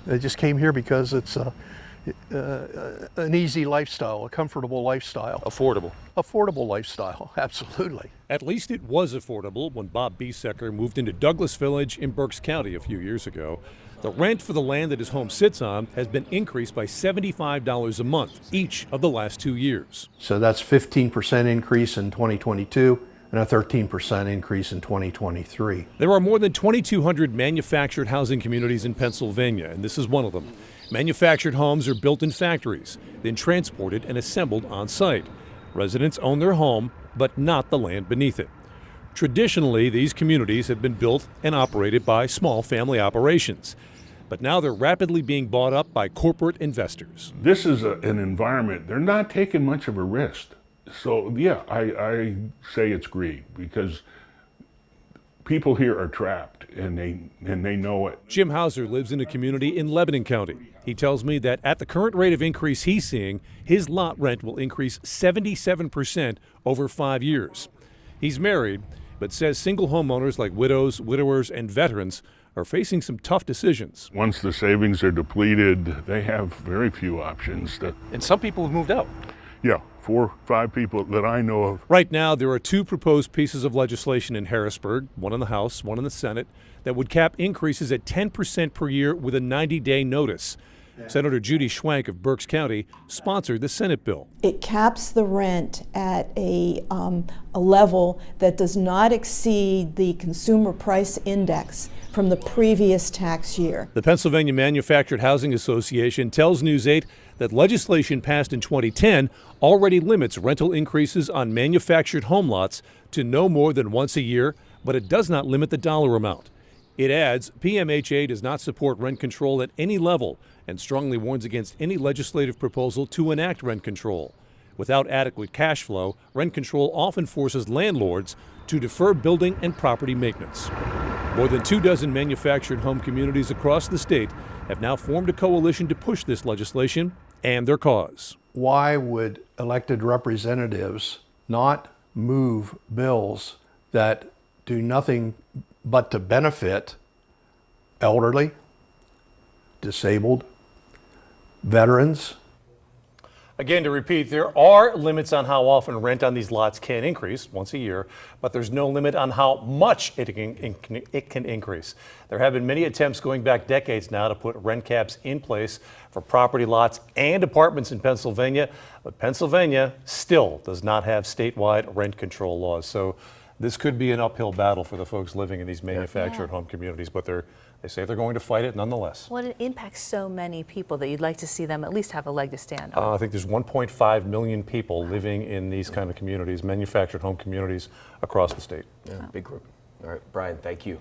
They just came here because it's an easy lifestyle, a comfortable lifestyle. Affordable. Affordable lifestyle, absolutely. At least it was affordable when Bob Biesecker moved into Douglas Village in Berks County a few years ago. The rent for the land that his home sits on has been increased by $75 a month each of the last 2 years. So that's 15% increase in 2022 and a 13% increase in 2023. There are more than 2,200 manufactured housing communities in Pennsylvania, and this is one of them. Manufactured homes are built in factories, then transported and assembled on site. Residents own their home, but not the land beneath it. Traditionally, these communities have been built and operated by small family operations. But now they're rapidly being bought up by corporate investors. This is an environment, they're not taking much of a risk. So yeah, I say it's greed because people here are trapped and they know it. Jim Hauser lives in a community in Lebanon County. He tells me that at the current rate of increase he's seeing, his lot rent will increase 77% over 5 years. He's married, but says single homeowners like widows, widowers, and veterans are facing some tough decisions. Once the savings are depleted, they have very few options. And some people have moved out. Yeah, 4 or 5 people that I know of. Right now, there are 2 proposed pieces of legislation in Harrisburg, one in the House, one in the Senate, that would cap increases at 10% per year with a 90-day notice. Senator Judy Schwank of Berks County sponsored the Senate bill. It caps the rent at a level that does not exceed the consumer price index from the previous tax year. The Pennsylvania Manufactured Housing Association tells News 8 that legislation passed in 2010 already limits rental increases on manufactured home lots to no more than once a year, but it does not limit the dollar amount. It adds, PMHA does not support rent control at any level and strongly warns against any legislative proposal to enact rent control. Without adequate cash flow, rent control often forces landlords to defer building and property maintenance. More than 24 manufactured home communities across the state have now formed a coalition to push this legislation and their cause. Why would elected representatives not move bills that do nothing but to benefit elderly, disabled, veterans? Again, to repeat, there are limits on how often rent on these lots can increase, once a year, but there's no limit on how much it can increase. There have been many attempts going back decades now to put rent caps in place for property lots and apartments in Pennsylvania, but Pennsylvania still does not have statewide rent control laws. So this could be an uphill battle for the folks living in these manufactured home communities, but they say they're going to fight it nonetheless. Well, it impacts so many people that you'd like to see them at least have a leg to stand on. I think there's 1.5 million people living in these kind of communities, manufactured home communities across the state. Yeah, big group. All right, Brian, thank you.